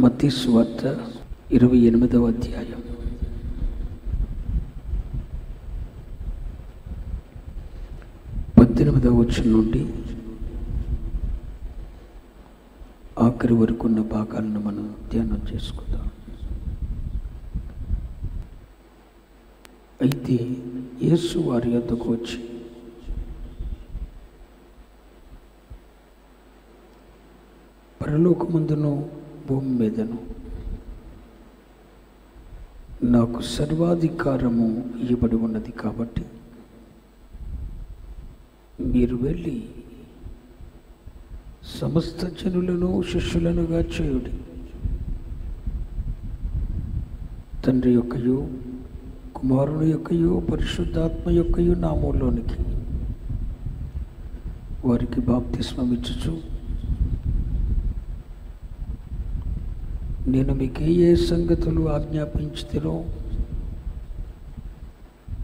మత్తయి సువార్త 28వ అధ్యాయం 18వ వచనం నుండి ఆఖరి వరకు ఉన్న భాగాలను మనం ధ్యానం చేసుకుందాం. అయితే యేసు వారి యొద్దకు వచ్చి, పరలోకమందును భూమి మీదను నాకు సర్వాధికారము ఇవ్వబడి ఉన్నది కాబట్టి మీరు వెళ్ళి సమస్త జనులను శిష్యులనుగా చేయుడి. తండ్రి యొక్కయు కుమారుని యొక్కయు పరిశుద్ధాత్మ యొక్కయు నామములోనికి వారికి బాప్తిస్మం ఇచ్చుచు, నేను మీకు ఏ సంగతులు ఆజ్ఞాపించుతానో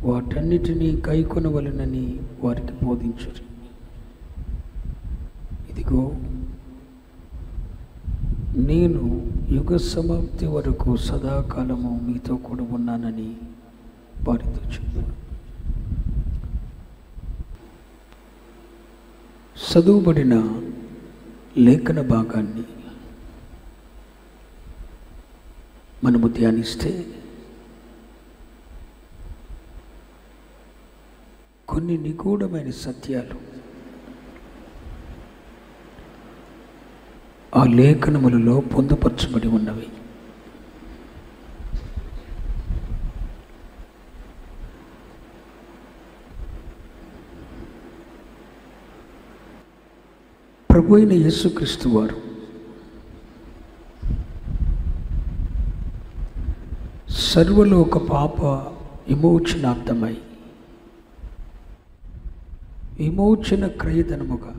వాటన్నిటినీ కైకొనవలెనని వారికి బోధించుడి. ఇదిగో, నేను యుగ సమాప్తి వరకు సదాకాలము మీతో కూడా ఉన్నానని వారితో చెప్పాను. చదువుబడిన లేఖన భాగాన్ని మనము ధ్యానిస్తే కొన్ని నిగూఢమైన సత్యాలు ఆ లేఖనములలో పొందుపరచబడి ఉన్నవి. ప్రభు అయిన యేసుక్రీస్తు వారు సర్వలోక పాప విమోచనార్థమై విమోచన క్రయధనముగా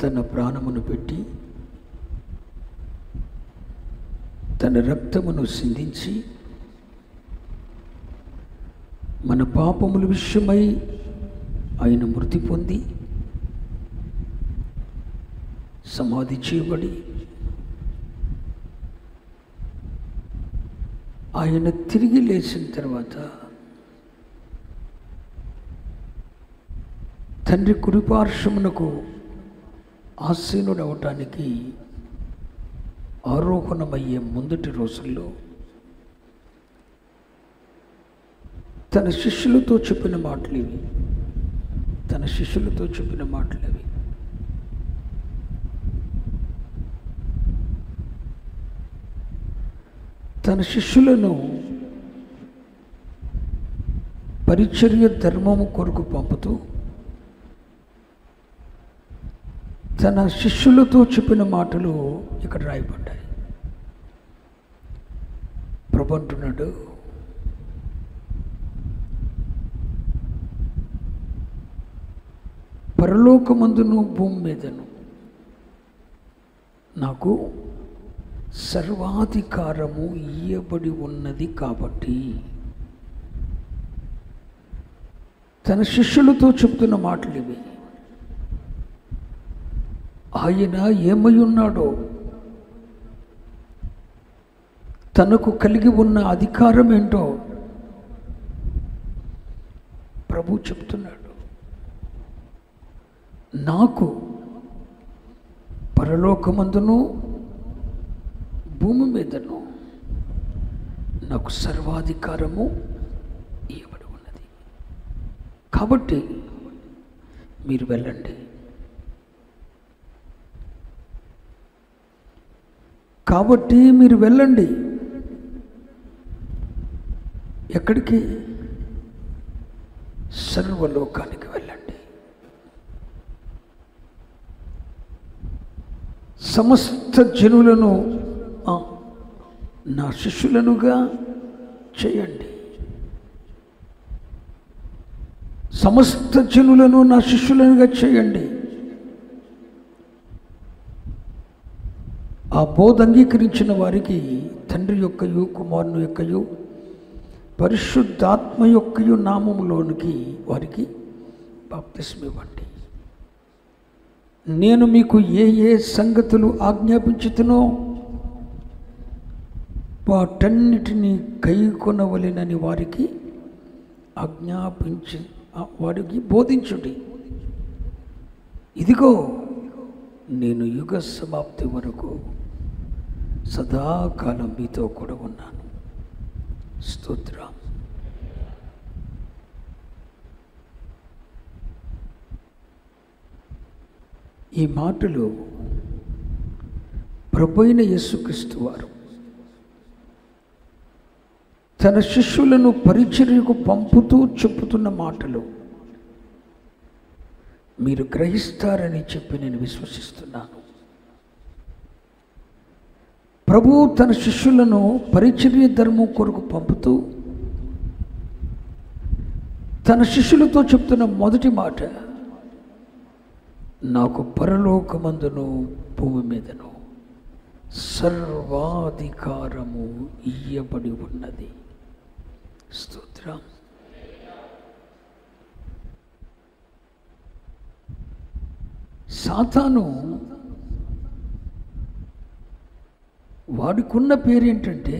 తన ప్రాణమును పెట్టి తన రక్తమును సిందించి మన పాపముల విషయమై ఆయన మృతి పొంది సమాధి చేయబడి ఆయన తిరిగి లేచిన తర్వాత తండ్రి కుడిపార్శ్వమునకు ఆసీనుడు అవటానికి ఆరోహణమయ్యే ముందటి రోజుల్లో తన శిష్యులతో చెప్పిన మాటలు ఇవి. తన శిష్యులను పరిచర్య ధర్మము కొరకు పంపుతూ తన శిష్యులతో చెప్పిన మాటలు ఇక్కడ రాయబడ్డాయి. ప్రభు అంటున్నాడు, పరలోకమందును భూమి మీదను నాకు సర్వాధికారము ఇయ్యబడి ఉన్నది కాబట్టి తన శిష్యులతో చెప్తున్న మాటలు ఇవి. ఆయన ఏమై ఉన్నాడో, తనకు కలిగి ఉన్న అధికారం ఏంటో ప్రభు చెప్తున్నాడు. నాకు పరలోకమందును భూమి మీదను నాకు సర్వాధికారము ఇవ్వబడి ఉన్నది కాబట్టి మీరు వెళ్ళండి. ఎక్కడికి? సర్వలోకానికి వెళ్ళండి. సమస్త జనులను నా శిష్యులనుగా చేయండి. సమస్త జనులను నా శిష్యులనుగా చేయండి. ఆ బోధ అంగీకరించిన వారికి తండ్రి యొక్కయు కుమారుని యొక్కయు పరిశుద్ధాత్మ యొక్కయు నామములోనికి వారికి బాప్తిస్మం ఇవ్వండి. నేను మీకు ఏ ఏ సంగతులు ఆజ్ఞాపించుతునో వాటన్నిటినీ కైకొనవలెనని వారికి వారికి బోధించుడి. ఇదిగో నేను యుగ సమాప్తి వరకు సదాకాలం మీతో కూడా ఉన్నాను. స్తోత్రం. ఈ మాటలు ప్రభువైన యేసుక్రీస్తు వారు తన శిష్యులను పరిచర్యకు పంపుతూ చెప్పుతున్న మాటలు మీరు గ్రహిస్తారని చెప్పి నేను విశ్వసిస్తున్నాను. ప్రభువు తన శిష్యులను పరిచర్య ధర్మం కొరకు పంపుతూ తన శిష్యులతో చెప్తున్న మొదటి మాట, నాకు పరలోకమందును భూమి మీదను సర్వాధికారము ఇయ్యబడి ఉన్నది. స్తోత్రం. సాతాను వాడికున్న పేరేంటంటే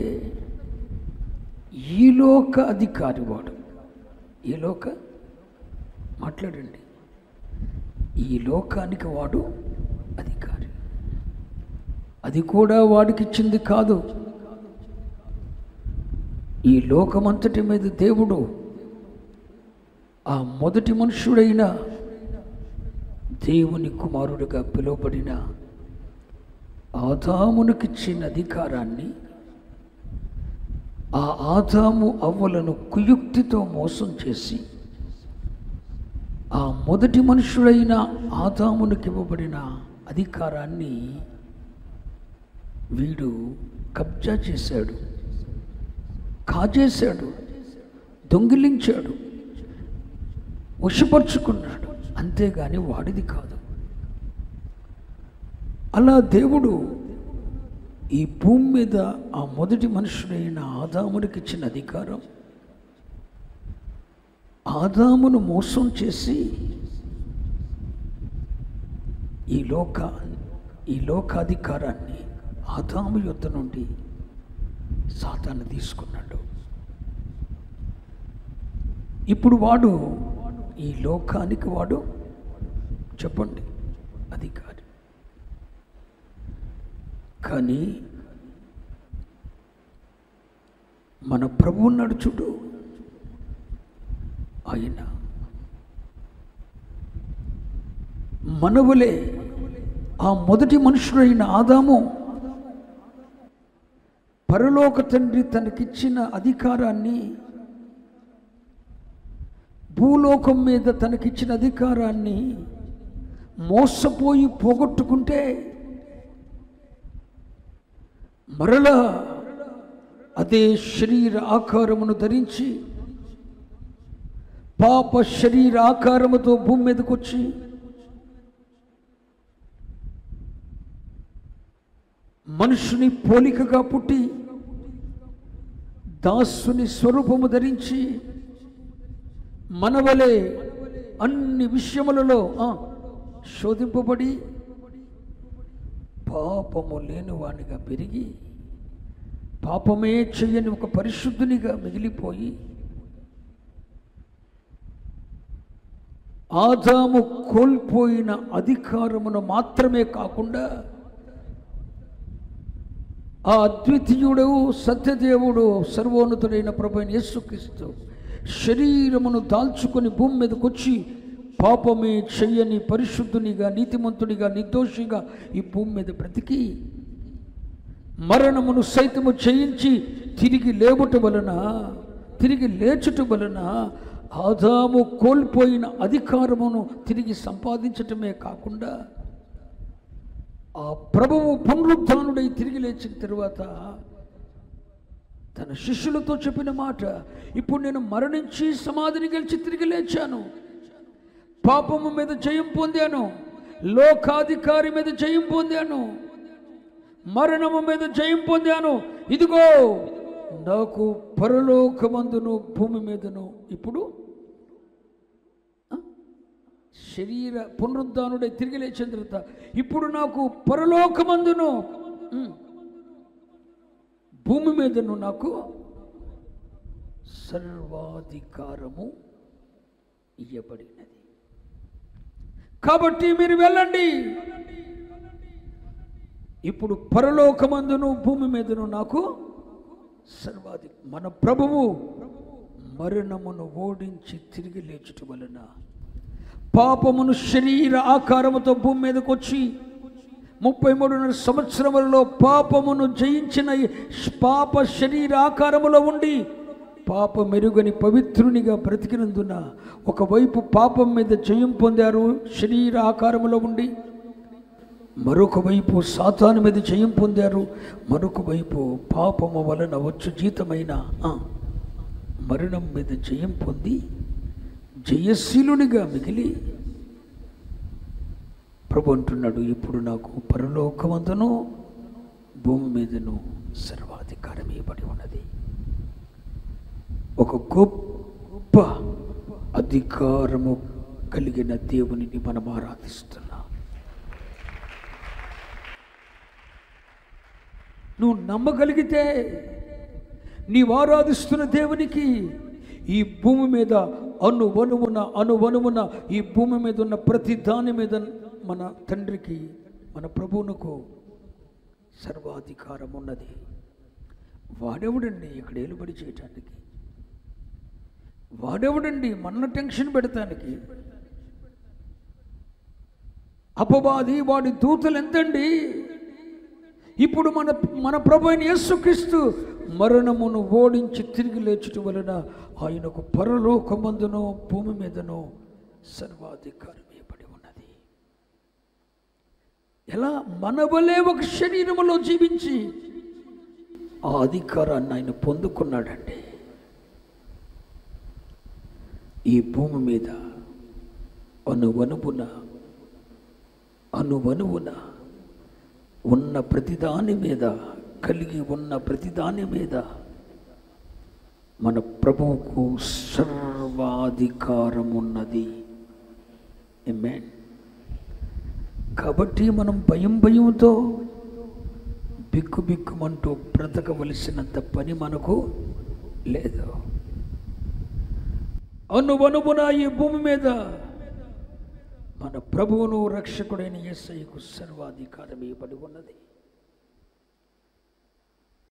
ఈలోక అధికారి. వాడు ఈలోక మాట్లాడండి, ఈ లోకానికి వాడు అధికారి. అది కూడా వాడికిచ్చింది కాదు. ఈ లోకమంతటి మీద దేవుడు ఆ మొదటి మనుష్యుడైన దేవుని కుమారుడిగా పిలువబడిన ఆదామునికిచ్చిన అధికారాన్ని, ఆ ఆదాము అవ్వలను కుయుక్తితో మోసం చేసి ఆ మొదటి మనుష్యుడైన ఆదామునికి ఇవ్వబడిన అధికారాన్ని వీడు కబ్జా చేశాడు, కాజేశాడు, దొంగిలించాడు, వశపరుచుకున్నాడు. అంతేగాని వాడిది కాదు. అలా దేవుడు ఈ భూమి మీద ఆ మొదటి మనుషుడైన ఆదామునికి ఇచ్చిన అధికారం, ఆదామును మోసం చేసి ఈ లోకాధికారాన్ని ఆదాము యొద్ద నుండి సాతాను తీసుకున్నాడు. ఇప్పుడు వాడు ఈ లోకానికి వాడు చెప్పండి అధికారి. కానీ మన ప్రభువు ఉన్నాడు చూడు, ఆయన మనవలే ఆ మొదటి మనుషుడైన ఆదాము పరలోక తండ్రి తనకిచ్చిన అధికారాన్ని, భూలోకం మీద తనకిచ్చిన అధికారాన్ని మోసపోయి పోగొట్టుకుంటే మరలా అదే శరీర ఆకారమును ధరించి పాప శరీర ఆకారముతో భూమి మీదకి వచ్చి మనుషుని పోలికగా పుట్టి దాసుని స్వరూపము ధరించి మనవలే అన్ని విషయములలో శోధింపబడి పాపము లేని వానిగా పెరిగి పాపమే చెయ్యని ఒక పరిశుద్ధునిగా మిగిలిపోయి ఆదాము కోల్పోయిన అధికారమును మాత్రమే కాకుండా ఆ అద్వితీయుడు సత్యదేవుడు సర్వోన్నతుడైన ప్రభువైన యేసుక్రీస్తు శరీరమును దాల్చుకొని భూమి మీదకి వచ్చి పాపమే చెయ్యని పరిశుద్ధునిగా, నీతిమంతునిగా, నిర్దోషిగా ఈ భూమి మీద బ్రతికి మరణమును సైతము జయించి తిరిగి లేచుట వలన ఆదాము కోల్పోయిన అధికారమును తిరిగి సంపాదించటమే కాకుండా ఆ ప్రభువు పునరుద్ధానుడై తిరిగి లేచిన తరువాత తన శిష్యులతో చెప్పిన మాట, ఇప్పుడు నేను మరణించి సమాధిని గెలిచి తిరిగి లేచాను, పాపము మీద జయం పొందాను, లోకాధికారి మీద జయం పొందాను, మరణము మీద జయం పొందాను. ఇదిగో నాకు పరలోకమందును భూమి మీదను ఇప్పుడు శరీర పునరుద్ధానుడై తిరిగి లేచిన తర్వాత ఇప్పుడు నాకు పరలోకమందును భూమి మీదను నాకు సర్వాధికారము ఇయ్యబడినది. కాబట్టి మీరు వెళ్ళండి. ఇప్పుడు పరలోకమందును భూమి మీదను నాకు మన ప్రభువు మరణమును ఓడించి తిరిగి లేచుట వలన పాపమును శరీర ఆకారముతో భూమి మీదకు వచ్చి 33 సంవత్సరములలో పాపమును జయించిన పాప శరీర ఆకారములో ఉండి పాప మెరుగని పవిత్రునిగా బ్రతికినందున ఒకవైపు పాపం మీద జయం పొందారు శరీర ఆకారములో ఉండి, మరొక వైపు సాతాను మీద జయం పొందారు, మరొక వైపు పాపము వలన వచ్చు జీతమైన మరణం మీద జయం పొంది జయశీలునిగా మిగిలి ప్రభు అంటున్నాడు, ఇప్పుడు నాకు పరలోకమందును భూమి మీదను సర్వాధికారం ఇవ్వబడి ఉన్నది. ఒక గొప్ప అధికారము కలిగిన దేవునిని మనం ఆరాధిస్తున్నాం. నువ్వు నమ్మగలిగితే నీవు ఆరాధిస్తున్న దేవునికి ఈ భూమి మీద అనువనువున ఈ భూమి మీద ఉన్న ప్రతి దాని మీద మన తండ్రికి మన ప్రభువునకు సర్వాధికారం ఉన్నది. వాడెవడండి ఇక్కడ ఏలుబడి చేయటానికి? వాడెవడండి మన టెన్షన్ పెడతానికి? అపవాది వాడి దూతలు ఎంతండి? ఇప్పుడు మన ప్రభు అయిన యేసుక్రీస్తు మరణమును ఓడించి తిరిగి లేచుట వలన ఆయనకు పరలోకమందును భూమి మీదను సర్వాధికారం ఇవ్వబడి ఉన్నది. ఎలా? మన వలే ఒక శరీరములో జీవించి ఆ అధికారాన్ని ఆయన పొందుకున్నాడండి. ఈ భూమి మీద అనువనువున ఉన్న ప్రతిదాని మీద, కలిగి ఉన్న ప్రతిదాని మీద మన ప్రభువుకు సర్వాధికారం ఉన్నది. ఆమేన్. కాబట్టి మనం భయంతో బిక్కుమంటూ బ్రతకవలసినంత పని మనకు లేదు. అనువనువున ఈ భూమి మీద మన ప్రభువును రక్షకుడైన యేసయ్యకు సర్వాధికారం ఇవ్వబడి ఉన్నది.